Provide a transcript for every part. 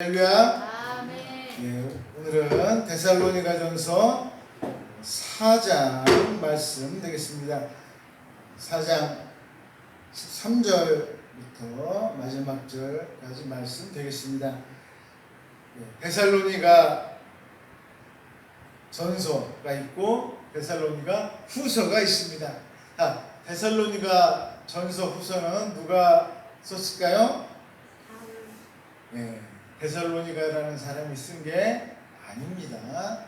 할렐루야. 예, 오늘은 데살로니가전서 4장 말씀 되겠습니다. 4장 13절부터 마지막 절까지 말씀 되겠습니다. 예, 데살로니가 전서가 있고 데살로니가 후서가 있습니다. 데살로니가 전서 후서는 누가 썼을까요? 예, 데살로니가라는 사람이 쓴 게 아닙니다.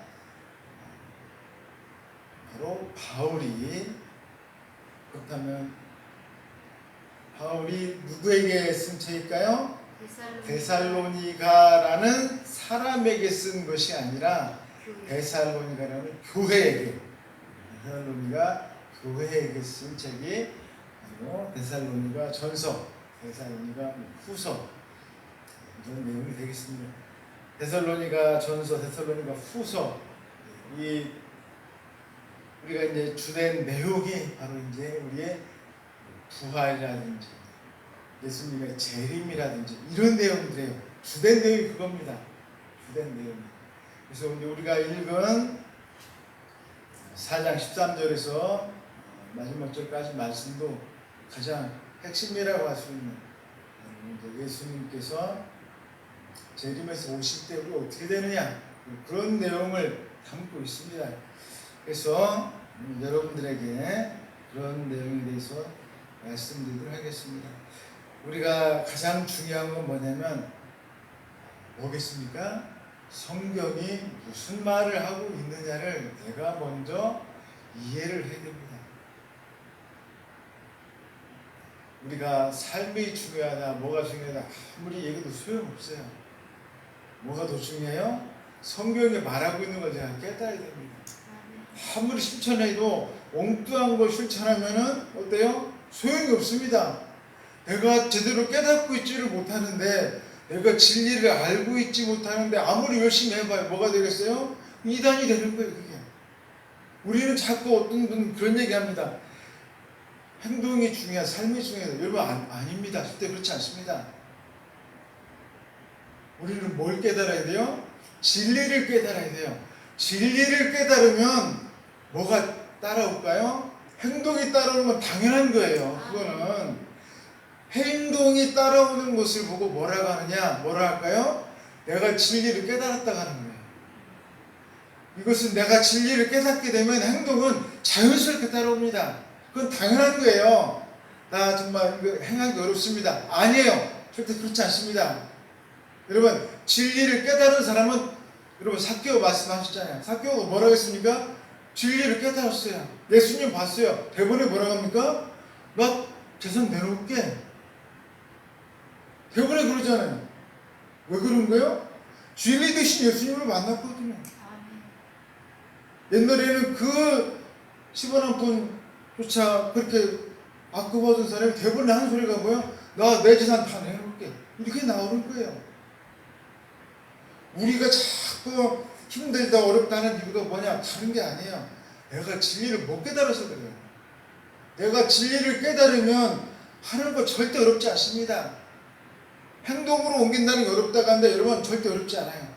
바로 바울이. 그렇다면 바울이 누구에게 쓴 책일까요? 데살로니가라는 사람에게 쓴 것이 아니라 데살로니가라는 교회에게, 데살로니가 교회에게 쓴 책이 바로 데살로니가 전서, 데살로니가 후서 이런 내용이 되겠습니다. 데살로니가 전서, 데살로니가 후서, 우리가 이제 주된 내용이 바로 이제 우리의 부활이라든지 예수님의 재림이라든지 이런 내용들이에요. 주된 내용이 그겁니다. 주된 내용이. 그래서 우리가 읽은 4장 13절에서 마지막 절까지 말씀도 가장 핵심이라고 할 수 있는, 예수님께서 재림에서 오실 때 우리가 어떻게 되느냐, 그런 내용을 담고 있습니다. 그래서 여러분들에게 그런 내용에 대해서 말씀드리도록 하겠습니다. 우리가 가장 중요한 건 뭐냐면 뭐겠습니까? 성경이 무슨 말을 하고 있느냐를 내가 먼저 이해를 해야 됩니다. 우리가 삶이 중요하다, 뭐가 중요하다 아무리 얘기도 소용없어요. 뭐가 더 중요해요? 성경이 말하고 있는 걸 제가 깨달아야 됩니다. 아무리 실천해도 엉뚱한 걸 실천하면은 어때요? 소용이 없습니다. 내가 제대로 깨닫고 있지를 못하는데, 내가 진리를 알고 있지 못하는데 아무리 열심히 해봐요. 뭐가 되겠어요? 이단이 되는 거예요, 그게. 우리는 자꾸 어떤 분 그런 얘기합니다. 행동이 중요하다, 삶이 중요하다. 여러분 아닙니다. 절대 그렇지 않습니다. 우리는 뭘 깨달아야 돼요? 진리를 깨달아야 돼요. 진리를 깨달으면 뭐가 따라올까요? 행동이 따라오는 건 당연한 거예요. 그거는 행동이 따라오는 것을 보고 뭐라고 하느냐? 뭐라 할까요? 내가 진리를 깨달았다고 하는 거예요. 이것은 내가 진리를 깨닫게 되면 행동은 자연스럽게 따라옵니다. 그건 당연한 거예요. 나 정말 이거 행하기 어렵습니다. 아니에요. 절대 그렇지 않습니다. 여러분, 진리를 깨달은 사람은, 여러분 삭개오 말씀하셨잖아요. 삭개오가 뭐라고 했습니까? 진리를 깨달았어요. 예수님 봤어요. 대본에 뭐라고 합니까? 막 재산 내놓을게. 대본에 그러잖아요. 왜 그런 거예요? 진리 대신 예수님을 만났거든요. 옛날에는 그 10원 한 푼조차 그렇게 아껴받은 사람이 대본에 하는 소리가 뭐예요? 나 내 재산 다 내놓을게. 이렇게 나오는 거예요. 우리가 자꾸 힘들다 어렵다는 이유가 뭐냐? 다른 게 아니에요. 내가 진리를 못 깨달아서 그래요. 내가 진리를 깨달으면 하는 거 절대 어렵지 않습니다. 행동으로 옮긴다는 게 어렵다고 하는데 여러분 절대 어렵지 않아요.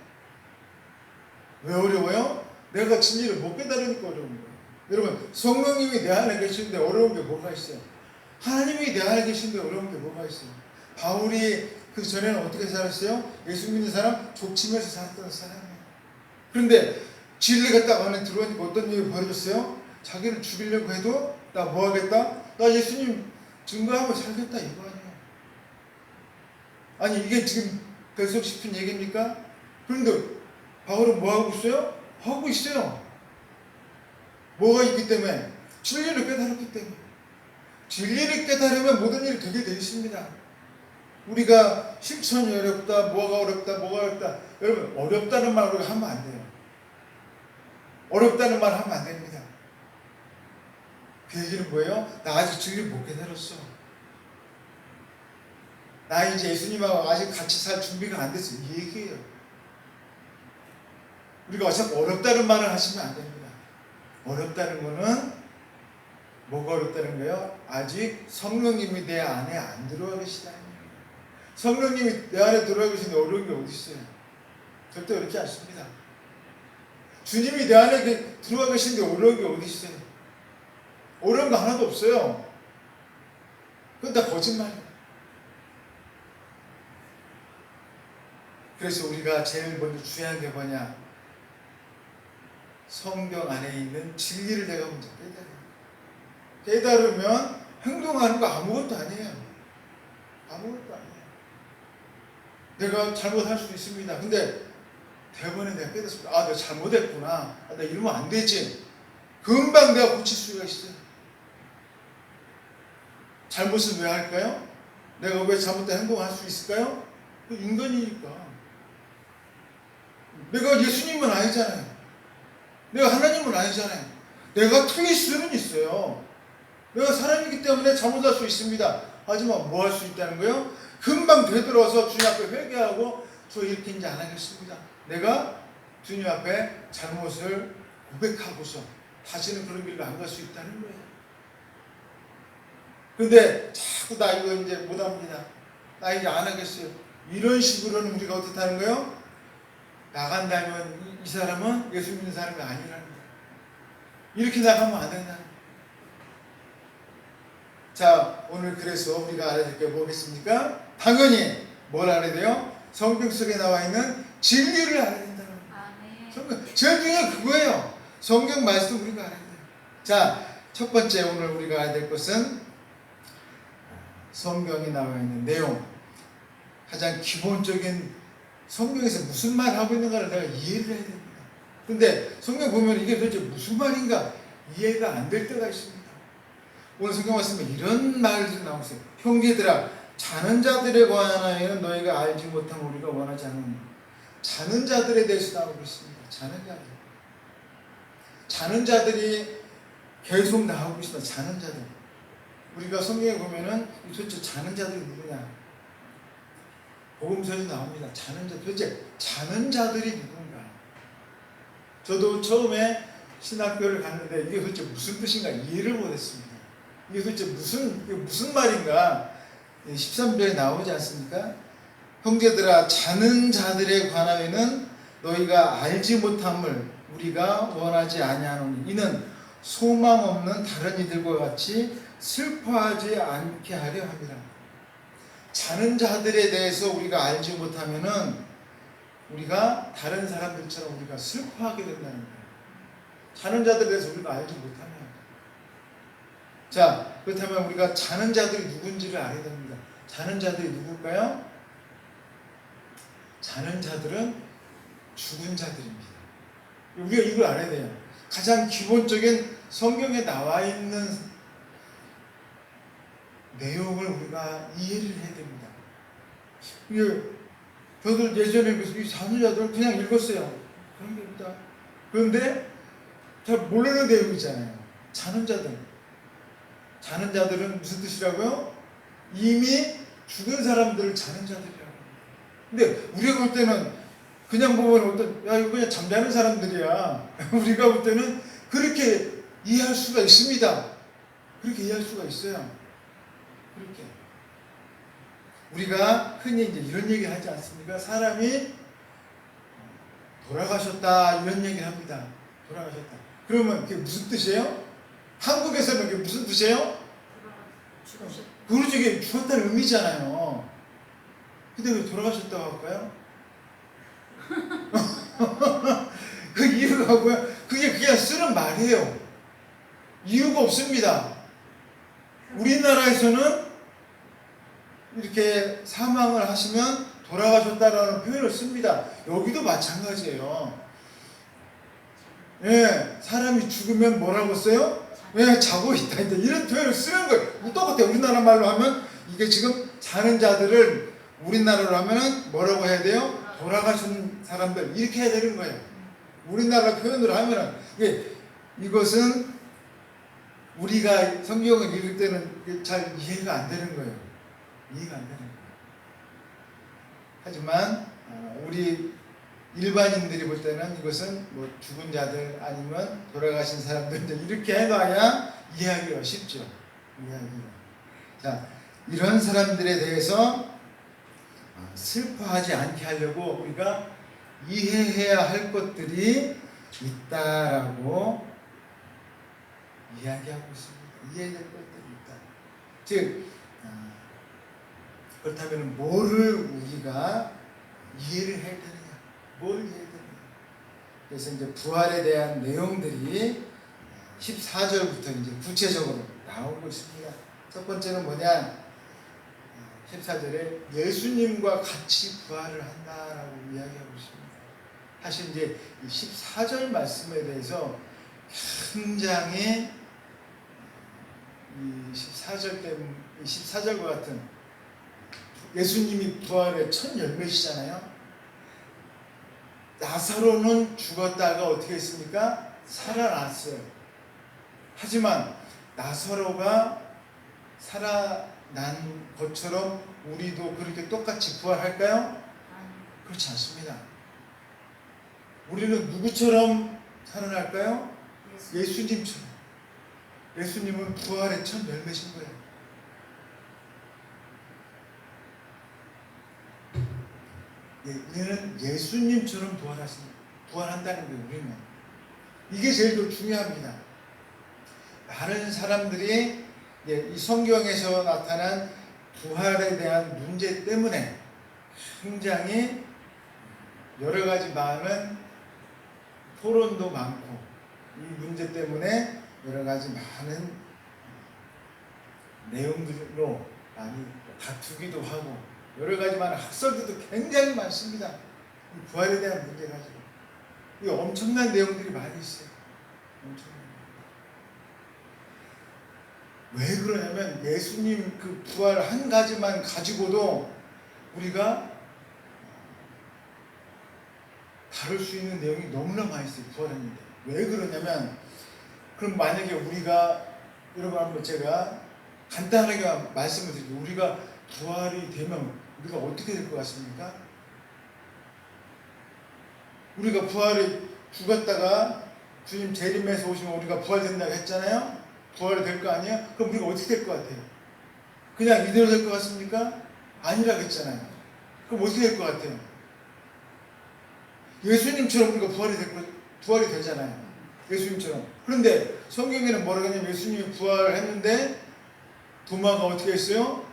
왜 어려워요? 내가 진리를 못 깨달으니까 어려운 거예요. 여러분, 성령님이 내 안에 계시는데 어려운 게 뭐가 있어요? 하나님이 내 안에 계시는데 어려운 게 뭐가 있어요? 바울이 그 전에는 어떻게 살았어요? 예수 믿는 사람 족치면서 살았던 사람이에요. 그런데 진리가 딱 안에 들어오니까 어떤 일이 벌어졌어요? 자기를 죽이려고 해도 나 뭐 하겠다? 나 예수님 증거하고 살겠다, 이거 아니에요. 아니 이게 지금 뱃속 싶은 얘기입니까? 그런데 바울은 뭐 하고 있어요? 하고 있어요. 뭐가 있기 때문에? 진리를 깨달았기 때문에. 진리를 깨달으면 모든 일이 되게 되어 있습니다. 우리가 실천이 어렵다, 뭐가 어렵다. 여러분, 어렵다는 말 우리가 하면 안 돼요. 어렵다는 말 하면 안 됩니다. 그 얘기는 뭐예요? 나 아직 진리를 못 깨달았어. 나 이제 예수님하고 아직 같이 살 준비가 안 됐어. 이 얘기예요. 우리가 어차피 어렵다는 말을 하시면 안 됩니다. 어렵다는 거는 뭐가 어렵다는 거예요? 아직 성령님이 내 안에 안 들어와 계시다는 거예요. 성령님이 내 안에 들어와 계시는데 어려운 게 어디 있어요? 절대 그렇지 않습니다. 주님이 내 안에 들어와 계시는데 어려운 게 어디 있어요? 어려운 거 하나도 없어요. 그건 다 거짓말이에요. 그래서 우리가 제일 먼저 중요한 게 뭐냐? 성경 안에 있는 진리를 내가 먼저 깨달으면 행동하는 거 아무것도 아니에요. 아무것도 아니에요. 내가 잘못할 수도 있습니다. 근데 대번에 내가 깨닫습니다. 아, 내가 잘못했구나. 아, 내가 이러면 안 되지. 금방 내가 고칠 수가 있어요. 잘못은 왜 할까요? 내가 왜 잘못된 행동을 할 수 있을까요? 인간이니까. 내가 예수님은 아니잖아요. 내가 하나님은 아니잖아요. 내가 틀릴 수는 있어요. 내가 사람이기 때문에 잘못할 수 있습니다. 하지만 뭐 할 수 있다는 거예요? 금방 되돌아서 주님 앞에 회개하고 저 이렇게 이제 안 하겠습니다. 내가 주님 앞에 잘못을 고백하고서 다시는 그런 길로 안 갈 수 있다는 거예요. 근데 자꾸 나 이거 이제 못합니다. 나 이제 안 하겠어요. 이런 식으로는 우리가 어떻게 하는 거예요? 나간다면 이 사람은 예수 믿는 사람이 아니라는 거예요. 이렇게 나가면 안 된다는 거예요. 자, 오늘 그래서 우리가 알아야 될 게 뭐겠습니까? 당연히 뭘 알아야 돼요? 성경 속에 나와 있는 진리를 알아야 된다는 거예요. 성경, 제일 중요한 그거예요. 성경 말씀 우리가 알아야 돼요. 자, 첫 번째 오늘 우리가 알아야 될 것은 성경에 나와 있는 내용. 가장 기본적인 성경에서 무슨 말 하고 있는가를 내가 이해를 해야 됩니다. 근데 성경 보면 이게 도대체 무슨 말인가 이해가 안 될 때가 있습니다. 오늘 성경 말씀에 이런 말들이 나오고 있어요. 형제들아, 자는 자들에 관하여는 너희가 알지 못하면 우리가 원하지 않는 자는 자들에 대해서 나오고 있습니다. 자는 자들. 자는 자들이 계속 나오고 있습니다. 자는 자들. 우리가 성경에 보면은 도대체 자는 자들이 누구냐? 복음서에 나옵니다. 자는 자. 도대체 자는 자들이 누군가? 저도 처음에 신학교를 갔는데 이게 도대체 무슨 뜻인가 이해를 못했습니다. 이게 도대체 무슨 말인가? 13절에 나오지 않습니까? 형제들아, 자는 자들에 관하여는 너희가 알지 못함을 우리가 원하지 아니하노니 이는 소망 없는 다른 이들과 같이 슬퍼하지 않게 하려 함이라. 자는 자들에 대해서 우리가 알지 못하면은 우리가 다른 사람들처럼 우리가 슬퍼하게 된다는 거예요. 자는 자들에 대해서 우리가 알지 못하면. 자, 그렇다면 우리가 자는 자들이 누군지를 알아야 됩니다. 자는 자들이 누굴까요? 자는 자들은 죽은 자들입니다. 우리가 이걸 알아야 돼요. 가장 기본적인 성경에 나와 있는 내용을 우리가 이해를 해야 됩니다. 저도 예전에 이 자는 자들을 그냥 읽었어요. 그런 겁니다. 그런데 잘 모르는 내용이잖아요. 자는 자들. 자는 자들은 무슨 뜻이라고요? 이미 죽은 사람들을 자는 자들이라고. 근데 우리가 볼 때는 그냥 보면 야, 이거 그냥 잠자는 사람들이야. 우리가 볼 때는 그렇게 이해할 수가 있습니다. 그렇게 이해할 수가 있어요. 그렇게. 우리가 흔히 이제 이런 얘기를 하지 않습니까? 사람이 돌아가셨다 이런 얘기를 합니다. 돌아가셨다. 그러면 그게 무슨 뜻이에요? 한국에서는 그게 무슨 뜻이에요? 그렇죠. 이게 죽었다는 의미잖아요. 근데 왜 돌아가셨다고 할까요? 그 이유가 뭐야? 그게 그냥 쓰는 말이에요. 이유가 없습니다. 우리나라에서는 이렇게 사망을 하시면 돌아가셨다라는 표현을 씁니다. 여기도 마찬가지예요. 예, 사람이 죽으면 뭐라고 써요? 왜 자고 있다. 이런 표현을 쓰는 거예요. 똑같아요. 우리나라 말로 하면 이게 지금 자는 자들을 우리나라로 하면은 뭐라고 해야 돼요? 돌아가신 사람들 이렇게 해야 되는 거예요. 우리나라 표현으로 하면은 이것은 우리가 성경을 읽을 때는 잘 이해가 안 되는 거예요. 이해가 안 되는 거예요. 하지만 우리 일반인들이 볼 때는 이것은 뭐 죽은 자들 아니면 돌아가신 사람들 이렇게 해봐야 이해하기가 쉽죠. 이해하기가. 자, 이런 사람들에 대해서 슬퍼하지 않게 하려고 우리가 이해해야 할 것들이 있다라고 이야기하고 있습니다. 이해해야 할 것들이 있다. 즉 그렇다면 뭐를 우리가 이해를 해야 되느냐? 뭘 이해해야 되느냐? 그래서 이제 부활에 대한 내용들이 14절부터 이제 구체적으로 나오고 있습니다. 첫 번째는 뭐냐? 14절에 예수님과 같이 부활을 한다라고 이야기하고 있습니다. 사실 이제 이 14절 말씀에 대해서 굉장히 이 14절과 같은 예수님이 부활의 첫 열매시잖아요. 나사로는 죽었다가 어떻게 했습니까? 살아났어요. 하지만 나사로가 살아난 것처럼 우리도 그렇게 똑같이 부활할까요? 그렇지 않습니다. 우리는 누구처럼 살아날까요? 예수님처럼. 예수님은 부활의 첫 열매신 거예요. 우리는 예수님처럼 부활한다는 거예요. 우리는 이게 제일 더 중요합니다. 많은 사람들이 이 성경에서 나타난 부활에 대한 문제 때문에 굉장히 여러 가지 많은 토론도 많고 이 문제 때문에 여러 가지 많은 내용들로 많이 다투기도 하고 여러 가지 많은 학설들도 굉장히 많습니다. 이 부활에 대한 문제 가지고 이 엄청난 내용들이 많이 있어요. 왜 그러냐면 예수님 그 부활 한 가지만 가지고도 우리가 다룰 수 있는 내용이 너무나 많이 있어요. 부활했는데 왜 그러냐면 그럼 만약에 우리가 여러분 한번 제가 간단하게 말씀을 드릴게요. 우리가 부활이 되면 우리가 어떻게 될 것 같습니까? 우리가 부활이 죽었다가 주님 재림해서 오시면 우리가 부활된다고 했잖아요. 부활이 될 거 아니에요? 그럼 우리가 어떻게 될 것 같아요? 그냥 이대로 될 것 같습니까? 아니라고 했잖아요. 그럼 어떻게 될 것 같아요? 예수님처럼 우리가 부활이 되잖아요. 예수님처럼. 그런데 성경에는 뭐라고 하냐면 예수님이 부활했는데 도마가 어떻게 했어요?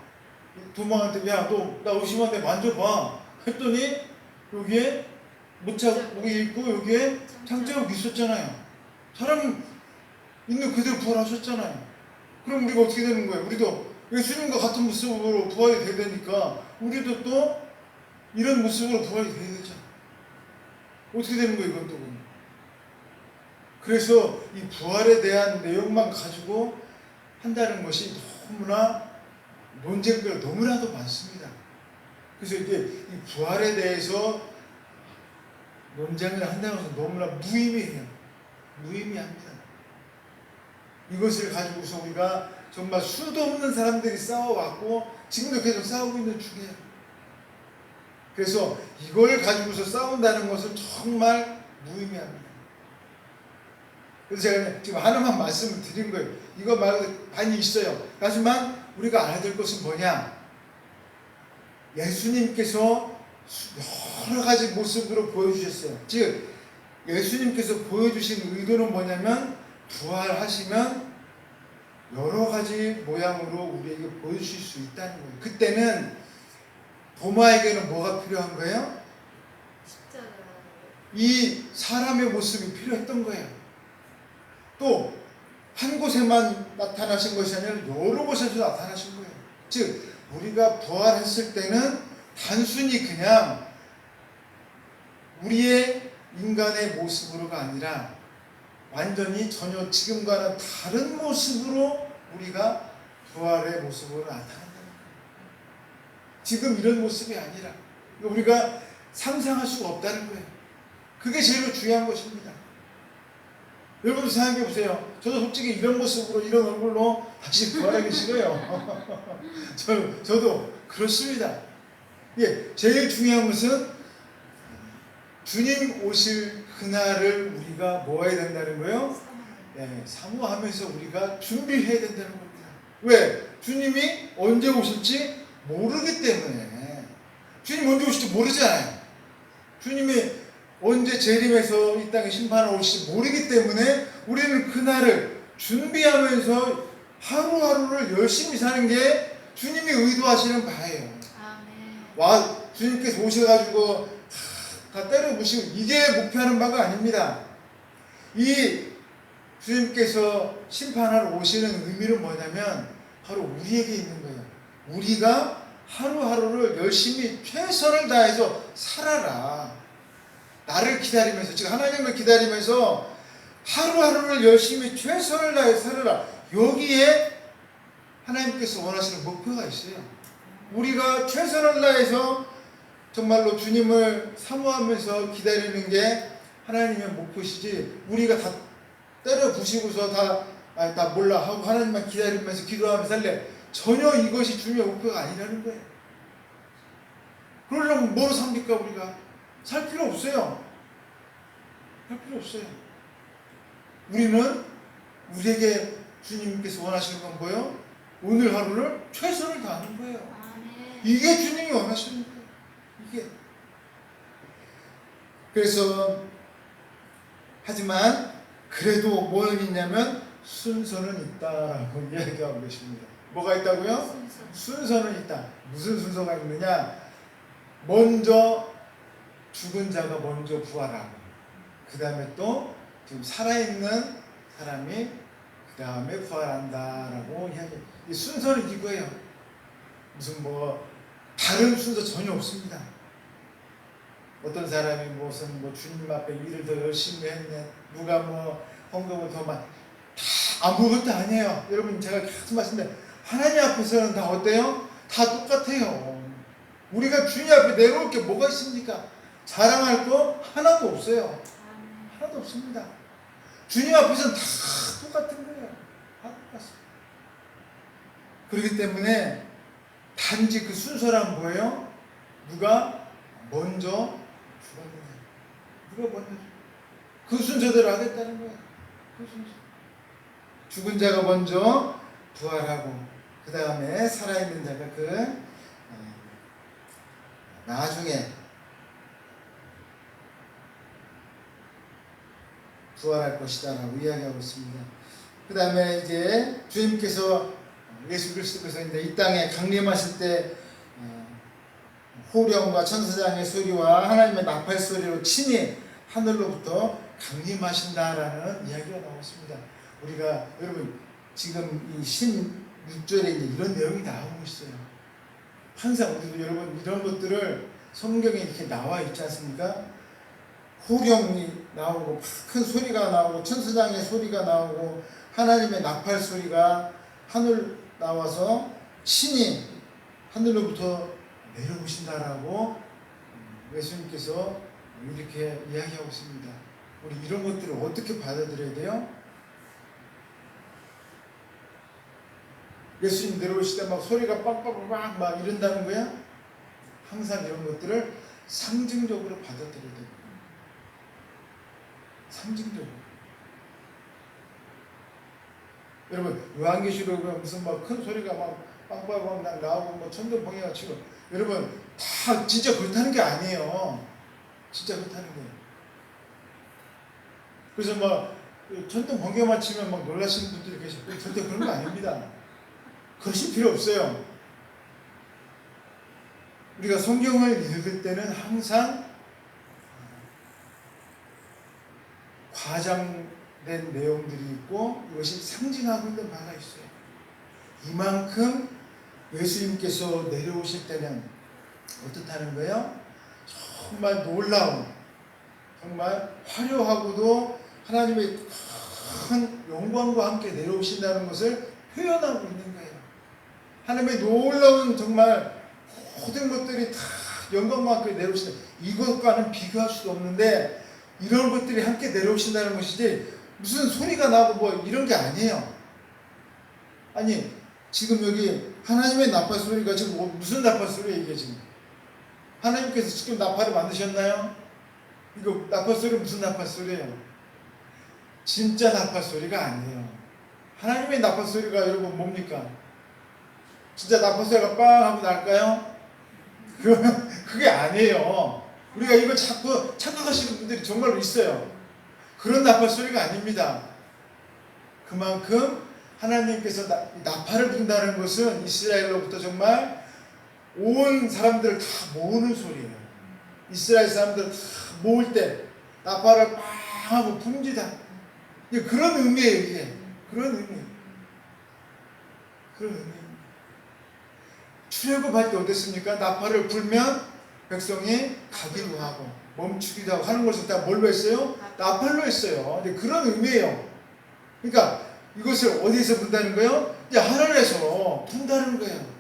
도마한테 야 너 나 의심한데 만져봐 했더니 여기에 목이 있고 여기에 창자국이 있었잖아요. 사람 있는 그대로 부활하셨잖아요. 그럼 우리가 어떻게 되는 거예요? 우리도 예수님과 같은 모습으로 부활이 돼야 되니까 우리도 또 이런 모습으로 부활이 돼야 되죠. 어떻게 되는 거예요? 이건 또 그래서 이 부활에 대한 내용만 가지고 한다는 것이 너무나 논쟁거리가 너무나도 많습니다. 그래서 이제 이 부활에 대해서 논쟁을 한다는 것은 너무나 무의미해요. 무의미합니다. 이것을 가지고서 우리가 정말 수도 없는 사람들이 싸워왔고 지금도 계속 싸우고 있는 중이에요. 그래서 이걸 가지고서 싸운다는 것은 정말 무의미합니다. 그래서 제가 지금 하나만 말씀을 드린 거예요. 이거 말고 많이 있어요. 하지만 우리가 알아야 될 것은 뭐냐? 예수님께서 여러 가지 모습으로 보여주셨어요. 즉 예수님께서 보여주신 의도는 뭐냐면 부활하시면 여러 가지 모양으로 우리에게 보여주실 수 있다는 거예요. 그때는 도마에게는 뭐가 필요한 거예요? 이 사람의 모습이 필요했던 거예요. 또 한 곳에만 나타나신 것이 아니라 여러 곳에서 나타나신 거예요. 즉 우리가 부활했을 때는 단순히 그냥 우리의 인간의 모습으로가 아니라 완전히 전혀 지금과는 다른 모습으로 우리가 부활의 모습으로 나타난다는 거예요. 지금 이런 모습이 아니라 우리가 상상할 수가 없다는 거예요. 그게 제일 중요한 것입니다. 여러분도 생각해 보세요. 저도 솔직히 이런 모습으로 이런 얼굴로 다시 부활하기 싫어요. 저도 그렇습니다. 예, 제일 중요한 것은 주님 오실 그날을 우리가 뭐 해야 된다는 거예요? 네, 사모하면서 우리가 준비해야 된다는 겁니다. 왜? 주님이 언제 오실지 모르기 때문에 주님 언제 오실지 모르잖아요. 주님이 언제 재림해서 이 땅에 심판을 오실지 모르기 때문에 우리는 그날을 준비하면서 하루하루를 열심히 사는 게 주님이 의도하시는 바예요. 주님께서 오셔가지고 다 때려 부시고 이게 목표하는 바가 아닙니다. 이 주님께서 심판하러 오시는 의미는 뭐냐면 바로 우리에게 있는 거예요. 우리가 하루하루를 열심히 최선을 다해서 살아라. 나를 기다리면서, 즉 하나님을 기다리면서 하루하루를 열심히 최선을 다해서 살아라. 여기에 하나님께서 원하시는 목표가 있어요. 우리가 최선을 다해서 정말로 주님을 사모하면서 기다리는 게 하나님의 목표시지, 우리가 다 때려 부시고서 다 몰라 하고 하나님만 기다리면서 기도하면서 살래. 전혀 이것이 주님의 목표가 아니라는 거예요. 그러려면 뭐로 삽니까? 우리가 살 필요 없어요. 살 필요 없어요. 우리는 우리에게 주님께서 원하시는 건 뭐예요? 오늘 하루를 최선을 다하는 거예요. 이게 주님이 원하시는 거예요. 이게. 그래서 하지만 그래도 뭐는 있냐면 순서는 있다라고 이야기하고 계십니다. 뭐가 있다고요? 순서는 있다. 무슨 순서가 있느냐? 먼저 죽은 자가 먼저 부활하고, 그 다음에 또 지금 살아있는 사람이 그 다음에 부활한다라고 이야기해요. 이 순서는 이거예요. 무슨 다른 순서 전혀 없습니다. 어떤 사람이 무슨 주님 앞에 일을 더 열심히 했네, 누가 헌금을 더 많이, 다 아무것도 아니에요. 여러분, 제가 계속 말씀드려요. 하나님 앞에서는 다 어때요? 다 똑같아요. 우리가 주님 앞에 내놓을 게 뭐가 있습니까? 자랑할 거 하나도 없어요. 하나도 없습니다. 주님 앞에서는 다 똑같은 거예요. 다 똑같습니다. 그렇기 때문에 단지 그 순서란 뭐예요? 누가 먼저 죽었느냐, 누가 먼저 그 순서대로 하겠다는 거예요. 그 순서. 죽은 자가 먼저 부활하고, 그 다음에 살아있는 자가 나중에 부활할 것이다 라고 이야기하고 있습니다. 그 다음에 이제 주님께서, 예수 그리스도께서 이제 이 땅에 강림하실 때 호령과 천사장의 소리와 하나님의 나팔 소리로 친히 하늘로부터 강림하신다라는 이야기가 나왔습니다. 우리가 여러분 지금 이 16절에 이런 내용이 나오고 있어요. 항상 우리도 여러분 이런 것들을 성경에 이렇게 나와 있지 않습니까? 호령이 나오고 큰 소리가 나오고 천사장의 소리가 나오고 하나님의 나팔 소리가 하늘 나와서 신이 하늘로부터 내려오신다라고 예수님께서 이렇게 이야기하고 있습니다. 우리 이런 것들을 어떻게 받아들여야 돼요? 예수님 내려오실 때 막 소리가 빵빵빵 막 이런다는 거야? 항상 이런 것들을 상징적으로 받아들여야 돼요. 상징적으로. 여러분, 요한계시록에 무슨 막 큰 소리가 막 빵빵빵 나오고 천둥번개가 치고, 여러분 다 진짜 그렇다는 게 아니에요. 진짜 그렇다는 거예요. 그래서 막 천둥번개만 치면 막 놀라시는 분들이 계시고, 절대 그런 거 아닙니다. 그러실 필요 없어요. 우리가 성경을 읽을 때는 항상 과장된 내용들이 있고 이것이 상징하고 있는 바가 있어요. 이만큼 예수님께서 내려오실 때는 어떻다는 거예요? 정말 놀라운, 정말 화려하고도 하나님의 큰 영광과 함께 내려오신다는 것을 표현하고 있는 거예요. 하나님의 놀라운 정말 모든 것들이 다 영광과 함께 내려오신다. 이것과는 비교할 수도 없는데 이런 것들이 함께 내려오신다는 것이지 무슨 소리가 나고 뭐 이런 게 아니에요. 아니 지금 여기 하나님의 나팔 소리가 지금 무슨 나팔 소리예요 이게 지금? 하나님께서 지금 나팔을 만드셨나요? 이거 나팔 소리 무슨 나팔 소리예요? 진짜 나팔 소리가 아니에요. 하나님의 나팔 소리가 여러분 뭡니까? 진짜 나팔 소리가 빵 하고 날까요? 그게 아니에요. 우리가 이거 자꾸 착각하시는 분들이 정말로 있어요. 그런 나팔 소리가 아닙니다. 그만큼 하나님께서 나팔을 분다는 것은 이스라엘로부터 정말 온 사람들을 다 모으는 소리예요. 이스라엘 사람들을 다 모을 때 나팔을 빵 하고 붑니다. 그런 의미예요. 이게 그런 의미. 그런 의미. 출애굽할 때 어땠습니까? 나팔을 불면 백성이 가기도 하고 멈추기도 하고 하는 것을 다 뭘로 했어요? 나팔로 했어요. 근데 그런 의미예요. 그러니까 이것을 어디서 분다는 거예요? 하늘에서 분다는 거예요.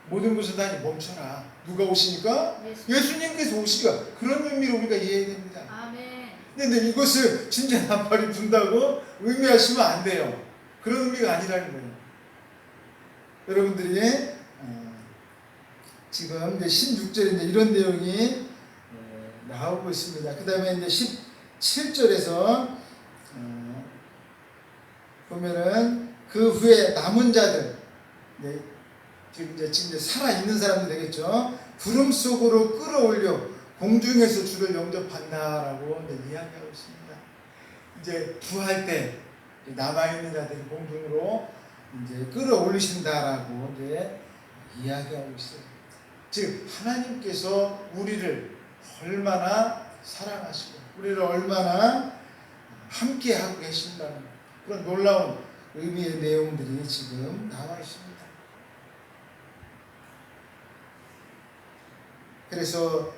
모든 것을 다 멈춰라. 누가 오시니까? 예수님께서 오시니까. 그런 의미로 우리가 이해해야 됩니다. 아멘. 근데 이것을 진짜 나팔이 분다고 의미하시면 안 돼요. 그런 의미가 아니라는 거예요. 여러분들이 지금 이제 16절에 이런 내용이 나오고 있습니다. 그 다음에 이제 17절에서 보면은 그 후에 남은 자들, 지금 이제 살아있는 사람들 되겠죠. 구름 속으로 끌어올려 공중에서 주를 영접한다라고 이야기하고 있습니다. 이제 부활 때 남아있는 자들이 공중으로 이제 끌어올리신다라고 이제 이야기하고 있어요. 즉 하나님께서 우리를 얼마나 사랑하시고 우리를 얼마나 함께하고 계신다는 그런 놀라운 의미의 내용들이 지금 나와 있습니다. 그래서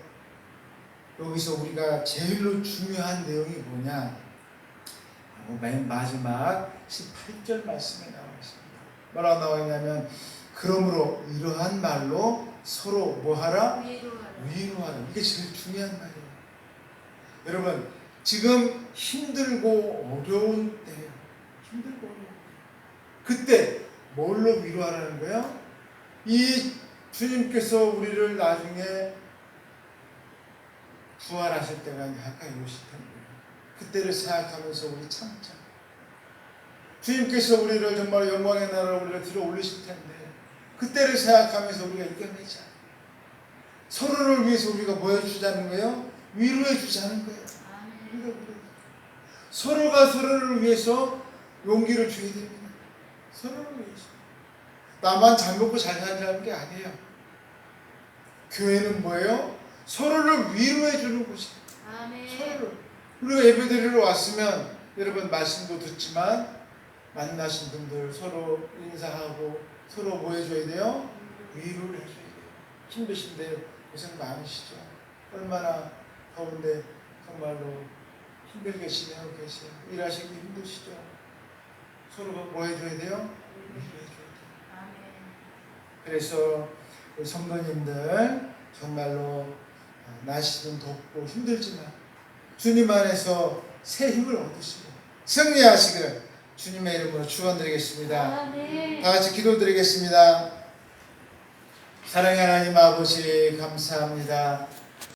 여기서 우리가 제일로 중요한 내용이 뭐냐? 맨 마지막 18절 말씀에 나와 있습니다. 뭐라고 나와 있냐면 그러므로 이러한 말로 서로 뭐하라? 위로하라. 이게 제일 중요한 말이에요. 여러분 지금 힘들고 어려운 때예요. 힘들고 어려운 때. 그때 뭘로 위로하라는 거예요? 이 주님께서 우리를 나중에 부활하실 때가 가까이 오실 텐데 그때를 생각하면서 우리 참자. 주님께서 우리를 정말 영광의 나라로 우리를 들어 올리실 텐데 그때를 생각하면서 우리가 이겨내자. 서로를 위해서 우리가 뭐 해주자는 거예요? 위로해 주자는 거예요. 서로가 서로를 위해서 용기를 줘야 됩니다. 서로를 위해서. 나만 잘 먹고 잘 살자는 게 아니에요. 교회는 뭐예요? 서로를 위로해 주는 곳이에요. 서로를. 우리가 예배드리러 왔으면 여러분 말씀도 듣지만 만나신 분들 서로 인사하고 서로 뭐 해줘야 돼요? 위로를 해줘야 돼요. 힘드신데 고생 많으시죠? 얼마나 더운데 정말로 힘들게 지내고 계세요. 일하시기 힘드시죠? 서로가 뭐 해줘야 돼요? 위로해줘야 돼요. 그래서 우리 성도님들 정말로 날씨는 덥고 힘들지만 주님 안에서 새 힘을 얻으시고 승리하시기를 주님의 이름으로 축원드리겠습니다. 다 같이 기도드리겠습니다. 사랑의 하나님 아버지 감사합니다.